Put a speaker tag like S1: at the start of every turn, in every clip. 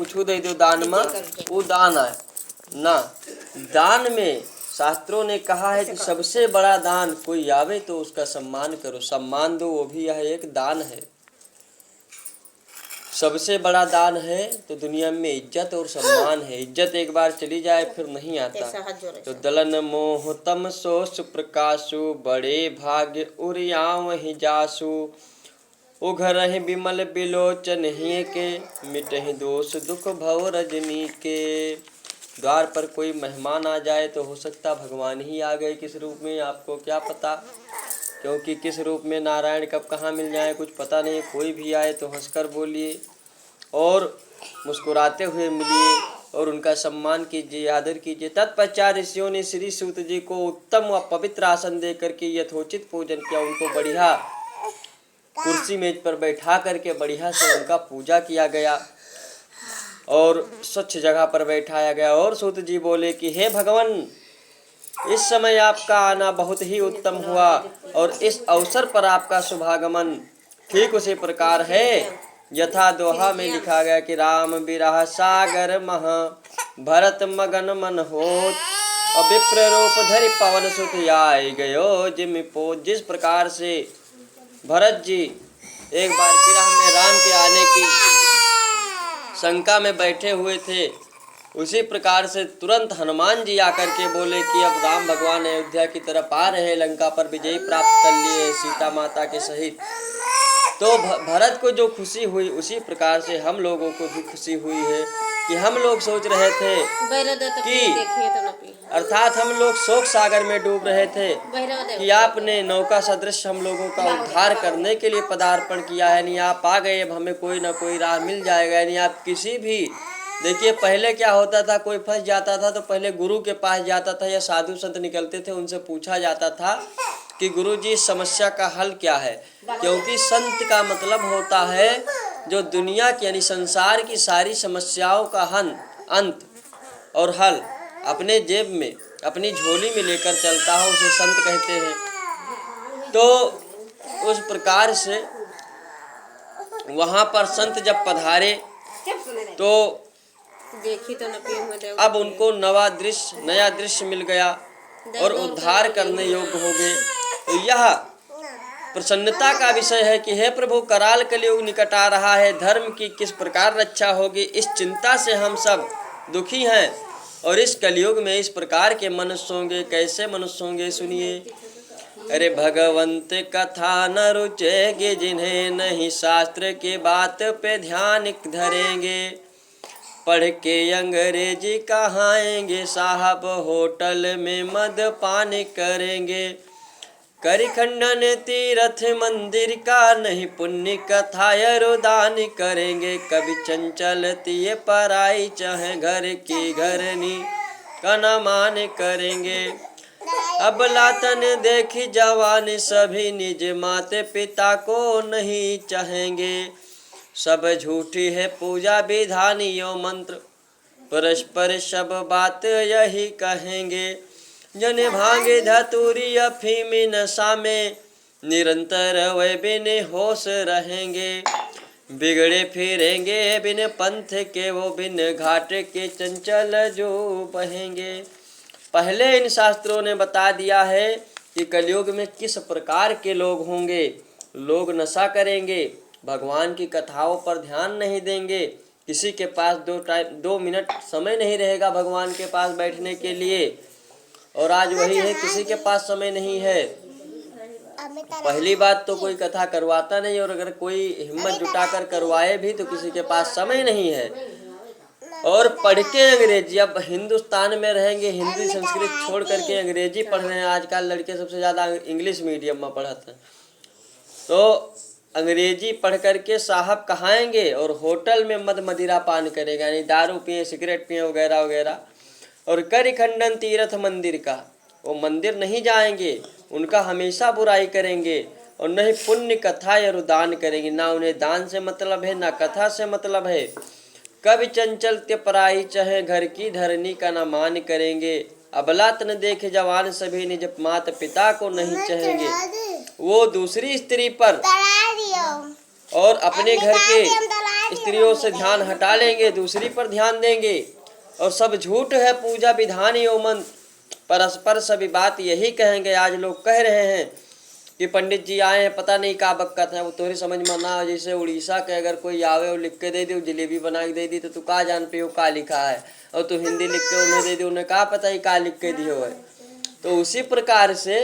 S1: कुछ दे दो दान में, वो दान है ना। दान में शास्त्रों ने कहा है कि सबसे बड़ा दान कोई आवे तो उसका सम्मान करो, सम्मान दो, वो भी यह एक दान है। सबसे बड़ा दान है तो दुनिया में इज्जत और सम्मान है। इज्जत एक बार चली जाए फिर नहीं आता। तो दलन मोह तम सो सुप्रकाशु, बड़े भाग्य उरियाव ही जासु। उघरहि बिमल बिलोचन ही के, मिटहि दोष दुख भव रजनी के। द्वार पर कोई मेहमान आ जाए तो हो सकता भगवान ही आ गए किस रूप में, आपको क्या पता, क्योंकि किस रूप में नारायण कब कहाँ मिल जाए कुछ पता नहीं। कोई भी आए तो हंसकर बोलिए और मुस्कुराते हुए मिलिए और उनका सम्मान कीजिए, आदर कीजिए। तत्पश्चात ऋषियों ने श्री सूत जी को उत्तम व पवित्र आसन दे करके यथोचित पूजन किया। उनको बढ़िया कुर्सी मेज पर बैठा करके बढ़िया से उनका पूजा किया गया और स्वच्छ जगह पर बैठाया गया। और सूत जी बोले कि हे भगवान, इस समय आपका आना बहुत ही उत्तम हुआ और इस अवसर पर आपका शुभागमन ठीक उसी प्रकार है यथा दोहा में लिखा गया कि राम बिरह सागर मह, भरत मगन मन होत, विप्र रूप धरि पवन सुत आए गयो जिमि पोत। जिस प्रकार से भरत जी एक बार विरह में राम के आने की शंका में बैठे हुए थे, उसी प्रकार से तुरंत हनुमान जी आकर के बोले कि अब राम भगवान अयोध्या की तरफ आ रहे हैं, लंका पर विजय प्राप्त कर लिए सीता माता के सहित। तो भरत को जो खुशी हुई उसी प्रकार से हम लोगों को भी खुशी हुई है कि हम लोग सोच रहे थे कि अर्थात हम लोग शोक सागर में डूब रहे थे कि आपने नौका सदृश हम लोगों का उद्धार करने के लिए पदार्पण किया है। नहीं आप आ गए, अब हमें कोई ना कोई राह मिल जाएगा। नहीं आप किसी भी, देखिए पहले क्या होता था, कोई फंस जाता था तो पहले गुरु के पास जाता था या साधु संत निकलते थे, उनसे पूछा जाता था कि गुरु जी समस्या का हल क्या है। क्योंकि संत का मतलब होता है जो दुनिया की यानी संसार की सारी समस्याओं का अंत और हल अपने जेब में अपनी झोली में लेकर चलता हो, उसे संत कहते हैं। तो उस प्रकार से वहाँ पर संत जब पधारे तो अब उनको नया दृश्य मिल गया और उद्धार करने योग्य हो गए। तो यह प्रसन्नता का विषय है कि हे प्रभु, कराल कलयुग निकट आ रहा है, धर्म की किस प्रकार रक्षा होगी, इस चिंता से हम सब दुखी हैं। और इस कलयुग में इस प्रकार के मनुष्य होंगे, कैसे मनुष्य होंगे सुनिए। अरे भगवंत कथा न रुचेगे, जिन्हें नहीं शास्त्र के बात पे ध्यान धरेंगे। पढ़ के अंग्रेजी कहाएंगे, साहब होटल में मद पान करेंगे। करी खंडन तीर्थ मंदिर का, नहीं पुण्य कथा रुदान करेंगे। कभी चंचल तिये पराई, चाहे घर की घरनी का न मान करेंगे। अब लातन देखी जवान, सभी निज माते पिता को नहीं चाहेंगे। सब झूठी है पूजा विधान, यो मंत्र परस्पर सब बात यही कहेंगे। जने भांगे धतूरी अफीम नशा में, निरंतर वे बिन होश रहेंगे। बिगड़े फिरेंगे बिन पंथ के, वो बिन घाट के चंचल जो बहेंगे। पहले इन शास्त्रों ने बता दिया है कि कलयुग में किस प्रकार के लोग होंगे। लोग नशा करेंगे, भगवान की कथाओं पर ध्यान नहीं देंगे, किसी के पास 2 मिनट समय नहीं रहेगा भगवान के पास बैठने के लिए। और आज वही है, किसी के पास समय नहीं है। पहली बात तो कोई कथा करवाता नहीं, और अगर कोई हिम्मत जुटाकर करवाए भी तो किसी के पास समय नहीं है। और पढ़ के अंग्रेजी, अब हिंदुस्तान में रहेंगे, हिंदी संस्कृत छोड़ करके अंग्रेजी पढ़ रहे हैं। आजकल लड़के सबसे ज़्यादा इंग्लिश मीडियम में पढ़ते हैं। तो अंग्रेजी पढ़ करके साहब कहाएंगे और होटल में मद मदिरा पान करेगा, यानी दारू पिए, सिगरेट पिए वगैरह वगैरह। और करी खंडन तीर्थ मंदिर का, वो मंदिर नहीं जाएंगे, उनका हमेशा बुराई करेंगे। और न ही पुण्य कथा या रुदान करेंगे, ना उन्हें दान से मतलब है ना कथा से मतलब है। कभी चंचल त्यपराई, चाहे घर की धरनी का न मान करेंगे। अबलात न देखे जवान, सभी निज माता पिता को नहीं चाहेंगे। वो दूसरी स्त्री पर और अपने घर के स्त्रियों से ध्यान हटा लेंगे, दूसरी पर ध्यान देंगे, और सब झूठ है पूजा विधान एवं परस्पर सभी बात यही कहेंगे। आज लोग कह रहे हैं कि पंडित जी आए हैं, पता नहीं का बक्कत है, वो तोरी समझ में ना हो। जैसे उड़ीसा के अगर कोई आवे और लिख के दे दी, जलेबी बना के दे दी, तो तू का जान पे हो का लिखा है, और तू हिंदी लिख के उन्हें दे दी, उन्हें का पता ही का लिख के दियो है। तो उसी प्रकार से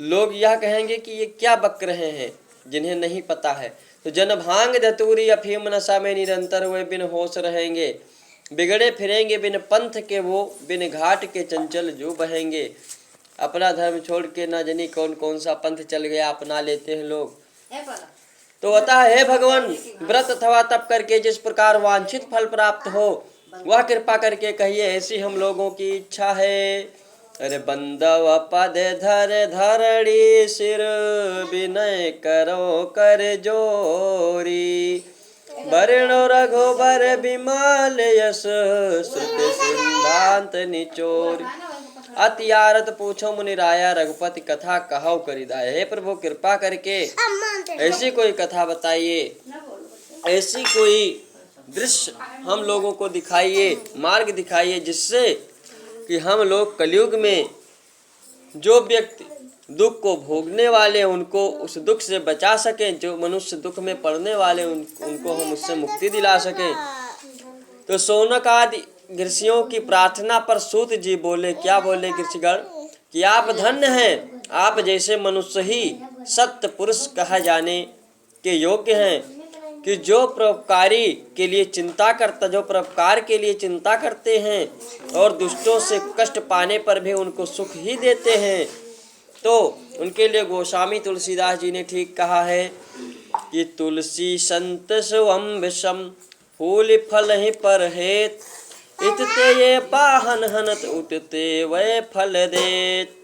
S1: लोग यह कहेंगे कि ये क्या बक रहे हैं जिन्हें नहीं पता है। तो जन भांग धतूरी अफीम नशा में निरंतर हुए बिन होश रहेंगे, बिगड़े फिरेंगे बिन पंथ के वो, बिन घाट के चंचल जो बहेंगे। अपना धर्म छोड़ के न जानी कौन कौन सा पंथ चल गया अपना लेते हैं लोग। तो अतः हे भगवान, व्रत अथवा तप करके जिस प्रकार वांछित फल प्राप्त हो वह कृपा करके कहिए, ऐसी हम लोगों की इच्छा है। अरे बंदव पद धर धरणी सिर, विनय करो कर जोरी, वर्ण रघुबर विमल यश, श्रुति सिद्धांत निचोर। अति आरत पूछो मुनिराया, रघुपति कथा कहो करिदाय। हे प्रभु कृपा करके ऐसी कोई कथा बताइए, ऐसी कोई दृश्य हम लोगों को दिखाइए, मार्ग दिखाइए, जिससे कि हम लोग कलयुग में जो व्यक्ति दुख को भोगने वाले उनको उस दुख से बचा सकें, जो मनुष्य दुख में पड़ने वाले उनको हम उससे मुक्ति दिला सकें। तो शौनक आदि ऋषियों की प्रार्थना पर सूत जी बोले, क्या बोले ऋषिगण, कि आप धन्य हैं, आप जैसे मनुष्य ही सत्य पुरुष कहा जाने के योग्य हैं, कि जो परोपकारी के लिए चिंता करता, जो परोपकार के लिए चिंता करते हैं और दुष्टों से कष्ट पाने पर भी उनको सुख ही देते हैं। तो उनके लिए गोस्वामी तुलसीदास जी ने ठीक कहा है कि तुलसी संत स्वम विषम, फूल फल ही पर हेत, इतते ये पाहन हनत उठते वे फल देत।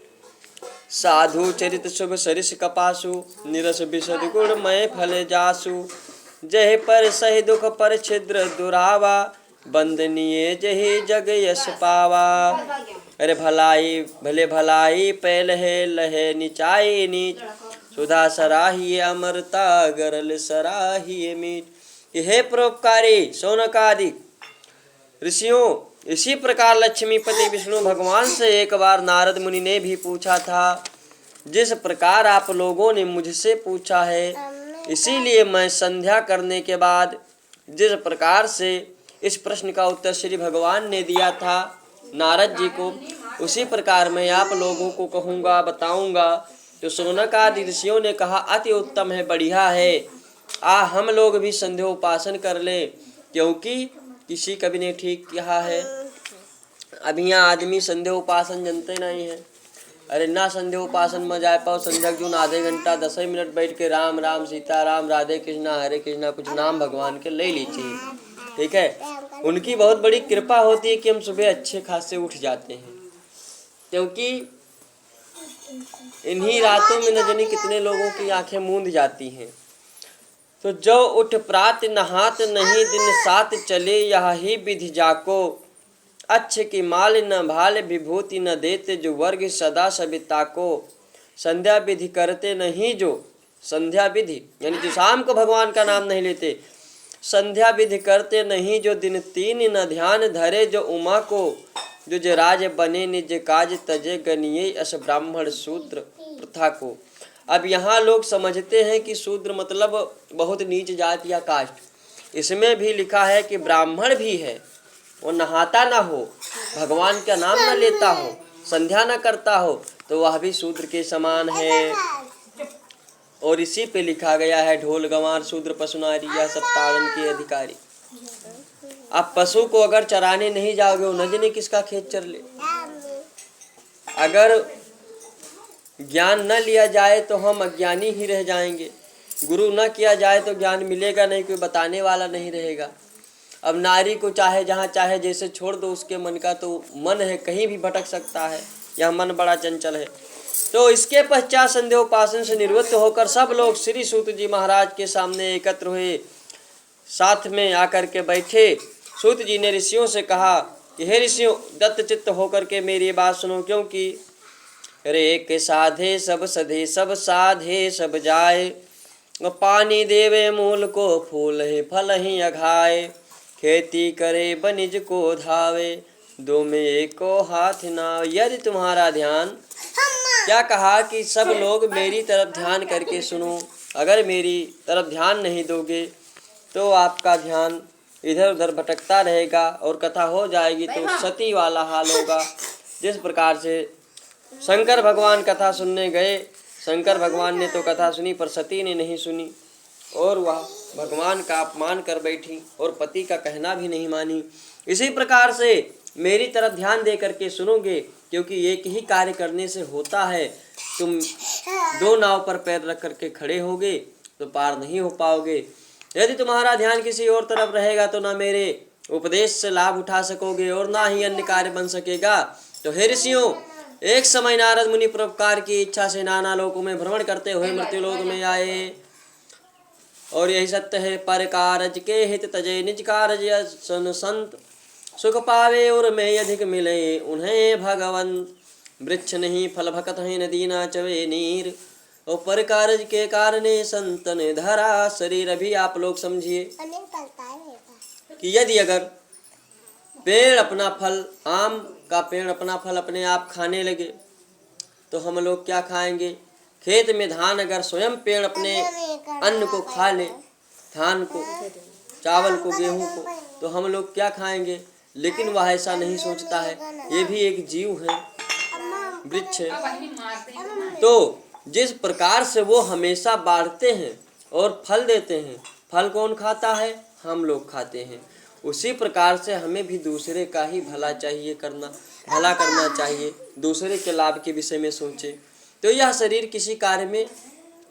S1: साधु चरित शुभ सरिस कपासु, निरस विशद गुण मय फल जासु, जय पर सही दुख पर छिद्र दुरावा, बंदनीय जही जग यश पावा। अरे भलाई भले भलाई पैल है लहे निचाई नीच, सुधा सराहिए अमरता गरल सराहिए मीठ। हे परोपकारी शौनकादि ऋषियों, इसी प्रकार लक्ष्मीपति विष्णु भगवान से एक बार नारद मुनि ने भी पूछा था, जिस प्रकार आप लोगों ने मुझसे पूछा है, इसीलिए मैं संध्या करने के बाद जिस प्रकार से इस प्रश्न का उत्तर श्री भगवान ने दिया था नारद जी को, उसी प्रकार मैं आप लोगों को कहूँगा, बताऊँगा। तो शौनक आदि ऋषियों ने कहा, अति उत्तम है, बढ़िया है, हम लोग भी संध्या उपासन कर ले, क्योंकि किसी कवि ने ठीक कहा है। अभी यहाँ आदमी संध्या उपासन जानते नहीं है। अरे ना संध्या उपासन में जाए पाओ, संध्या जो आधे घंटा 10 मिनट बैठ के राम राम सीता राम राधे कृष्णा हरे कृष्णा कुछ नाम भगवान के ले लीजिए, ठीक है। उनकी बहुत बड़ी कृपा होती है कि हम सुबह अच्छे खासे उठ जाते हैं, क्योंकि इन्हीं रातों में न जाने कितने लोगों की आंखें मूंद जाती हैं। तो जो उठ प्रात नहात नहीं दिन सात चले, यह ही विधि जाको, अच्छे की माल न भाल विभूति न देते, जो वर्ग सदा सविता को। संध्या विधि करते नहीं जो, संध्या विधि यानी जो शाम को भगवान का नाम नहीं लेते, संध्या विधि करते नहीं जो, दिन तीन न ध्यान धरे, जो उमा को, जो राज बने निज काज तजे, गनिये अस ब्राह्मण शूद्र प्रथा को। अब यहाँ लोग समझते हैं कि शूद्र मतलब बहुत नीच जाति या कास्ट। इसमें भी लिखा है कि ब्राह्मण भी है, वो नहाता ना हो, भगवान का नाम न लेता हो, संध्या न करता हो, तो वह भी शूद्र के समान है। और इसी पे लिखा गया है, ढोल गंवार शूद्र पशु नारी, यह सब ताड़न के अधिकारी। आप पशु को अगर चराने नहीं जाओगे, वो न जाने किसका खेत चर ले। अगर ज्ञान न लिया जाए तो हम अज्ञानी ही रह जाएंगे, गुरु न किया जाए तो ज्ञान मिलेगा नहीं, कोई बताने वाला नहीं रहेगा। अब नारी को चाहे जहाँ चाहे जैसे छोड़ दो, उसके मन का तो मन है, कहीं भी भटक सकता है, यह मन बड़ा चंचल है। तो इसके पश्चात संध्या उपासन से निवृत्त होकर सब लोग श्री सूत जी महाराज के सामने एकत्र हुए, साथ में आकर के बैठे। सूत जी ने ऋषियों से कहा कि हे ऋषियों, दत्त चित्त होकर के मेरी बात सुनो, क्योंकि रे के साधे सब सधे सब साधे सब जाए, पानी देवे मूल को, फूल ही फल ही अघाए। खेती करे बनिज को धावे, दो में एको हाथ ना। यदि तुम्हारा ध्यान, क्या कहा कि सब लोग मेरी तरफ ध्यान करके सुनो। अगर मेरी तरफ ध्यान नहीं दोगे तो आपका ध्यान इधर उधर भटकता रहेगा और कथा हो जाएगी तो सती वाला हाल होगा। जिस प्रकार से शंकर भगवान कथा सुनने गए, शंकर भगवान ने तो कथा सुनी पर सती ने नहीं सुनी और वह भगवान का अपमान कर बैठी और पति का कहना भी नहीं मानी। इसी प्रकार से मेरी तरफ ध्यान दे करके सुनोगे, क्योंकि एक ही कार्य करने से होता है। तुम दो नाव पर पैर रख करके खड़े होगे तो पार नहीं हो पाओगे। यदि तुम्हारा ध्यान किसी और तरफ रहेगा तो ना मेरे उपदेश से लाभ उठा सकोगे और ना ही अन्य कार्य बन सकेगा। तो हे ऋषियों, एक समय नारद मुनि परोपकार की इच्छा से नाना लोकों में भ्रमण करते हुए मृत्युलोक में आए और यही सत्य है। पर कारज के हित तजे निज कारज सन संत, सुख पावे और में अधिक मिले उन्हें भगवंत। वृक्ष नहीं फल भकत है, नदी ना चवे नीर, और पर कारज के कारणे संतन धरा शरीर। अभी आप लोग समझिए कि यदि अगर पेड़ अपना फल, आम का पेड़ अपना फल अपने आप खाने लगे तो हम लोग क्या खाएंगे। खेत में धान अगर स्वयं पेड़ अपने अन्न को खा ले, धान को, चावल को, गेहूं को, तो हम लोग क्या खाएंगे। लेकिन वह ऐसा नहीं सोचता है, ये भी एक जीव है, वृक्ष है। तो जिस प्रकार से वो हमेशा बाढ़ते हैं और फल देते हैं, फल कौन खाता है, हम लोग खाते हैं। उसी प्रकार से हमें भी दूसरे का ही भला करना चाहिए, दूसरे के लाभ के विषय में सोचे। तो यह शरीर किसी कार्य में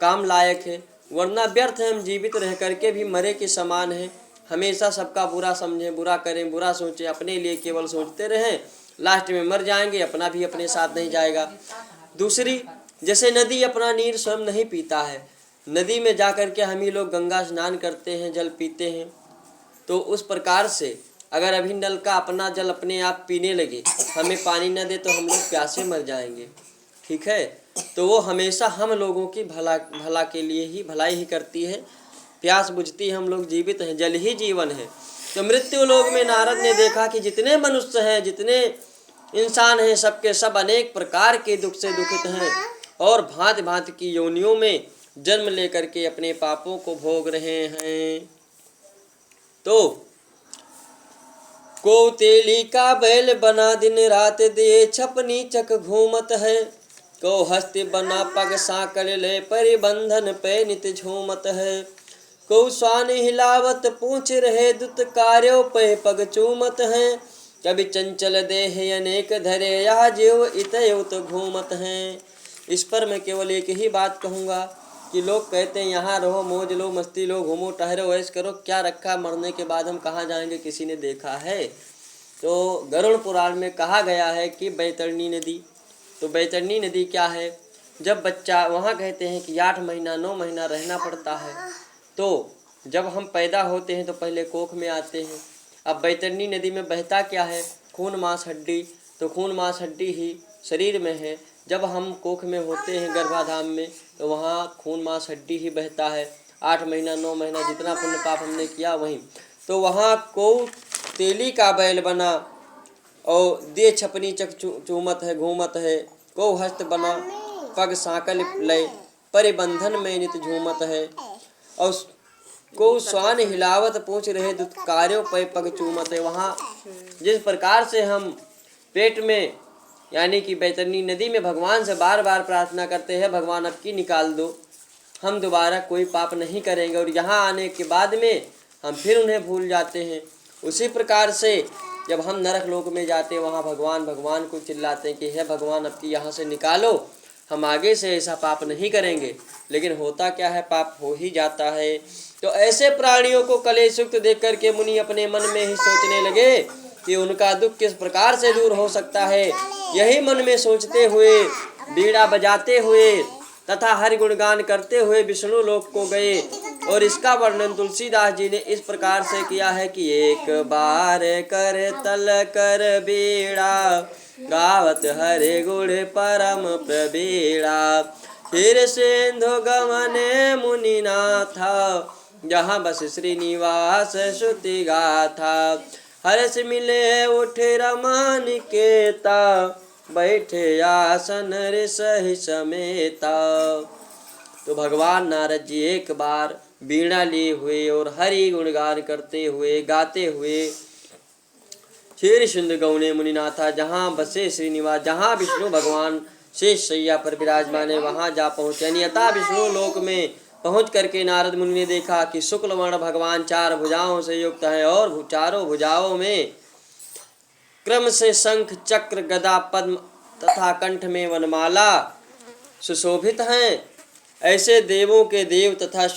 S1: काम लायक है, वरना व्यर्थ है। हम जीवित रह करके भी मरे के समान है। हमेशा सबका बुरा समझें, बुरा करें, बुरा सोचें, अपने लिए केवल सोचते रहें, लास्ट में मर जाएंगे, अपना भी अपने साथ नहीं जाएगा। दूसरी, जैसे नदी अपना नीर स्वयं नहीं पीता है, नदी में जा कर के हम ही लोग गंगा स्नान करते हैं, जल पीते हैं। तो उस प्रकार से अगर अभी नल का अपना जल अपने आप पीने लगे, हमें पानी न दे तो हम लोग प्यासे मर जाएंगे। ठीक है, तो वो हमेशा हम लोगों की भला के लिए ही भलाई ही करती है, प्यास बुझती है। हम लोग जीवित हैं, जल ही जीवन है। तो मृत्यु लोक में नारद ने देखा कि जितने मनुष्य हैं, जितने इंसान हैं, सबके सब अनेक प्रकार के दुख से दुखित हैं और भांति भांति की योनियों में जन्म लेकर के अपने पापों को भोग रहे हैं। तो कौतेली का बैल बना दिन रात दिए छपनी चक घूमत है, को हस्ती बना पग साकल ले परिबंधन पे नित झूमत है, को स्वान हिलावत पूछ रहे दुत कार्यों पे पग चूमत है, कभी चंचल देह अनेक धरे यह जीव इतयुत घूमत हैं। इस पर मैं केवल एक ही बात कहूँगा कि लोग कहते हैं यहाँ रहो, मौज लो, मस्ती लो, घूमो टहरो, ऐश करो, क्या रखा, मरने के बाद हम कहाँ जाएंगे, किसी ने देखा है। तो गरुड़ पुराण में कहा गया है कि बैतरणी नदी, तो बैतरणी नदी क्या है, जब बच्चा, वहाँ कहते हैं कि 8 महीना 9 महीना रहना पड़ता है। तो जब हम पैदा होते हैं तो पहले कोख में आते हैं। अब बैतरणी नदी में बहता क्या है, खून मांस हड्डी, तो खून मांस हड्डी ही शरीर में है। जब हम कोख में होते हैं गर्भाधाम में तो वहाँ खून मांस हड्डी ही बहता है। 8 महीना 9 महीना जितना पुण्य पाप हमने किया वहीं। तो वहाँ को तेली का बैल बना और दे छपनी चक चूमत है घूमत है, को हस्त बना पग साकल लय परिबंधन में नित झूमत है, और को स्वान हिलावत पूछ रहे दुत कार्यों पे पग चूमत है। वहाँ जिस प्रकार से हम पेट में यानी कि बैतरणी नदी में भगवान से बार बार प्रार्थना करते हैं, भगवान अब की निकाल दो, हम दोबारा कोई पाप नहीं करेंगे, और यहाँ आने के बाद में हम फिर उन्हें भूल जाते हैं। उसी प्रकार से जब हम नरक लोक में जाते हैं वहाँ भगवान भगवान को चिल्लाते हैं कि हे भगवान अब की यहाँ से निकालो, हम आगे से ऐसा पाप नहीं करेंगे। लेकिन होता क्या है, पाप हो ही जाता है। तो ऐसे प्राणियों को कलेशयुक्त देख करके मुनि अपने मन में ही सोचने लगे कि उनका दुख किस प्रकार से दूर हो सकता है। यही मन में सोचते हुए, बीड़ा बजाते हुए तथा हरि गुणगान करते हुए विष्णु लोक को गए। और इसका वर्णन तुलसीदास जी ने इस प्रकार से किया है कि एक बार कर तल कर बीड़ा, गावत हरे गुण परम प्रबीड़ा, क्षीर सिंधु गमने मुनिनाथ, जहाँ बस श्रीनिवास श्रुति गाथा। हर्ष मिले उठे रमानिकेता, बैठे आसन ऋषि समेता। तो भगवान नारद जी एक बार वीणा लिए हुए और हरि गुणगान करते हुए गाते हुए क्षीर सिंधु गमने मुनिनाथा, जहाँ बसे श्रीनिवास, जहाँ विष्णु भगवान शेष शैया पर विराजमान है, वहाँ जा पहुँचे। नियता विष्णु लोक में पहुँच करके नारद मुनि ने देखा कि शुक्ल वर्ण भगवान 4 भुजाओं से युक्त हैं और चारों भुजाओं में क्रम से शंख चक्र गदा पद्म तथा कंठ में वनमाला सुशोभित हैं। ऐसे देवों के देव तथा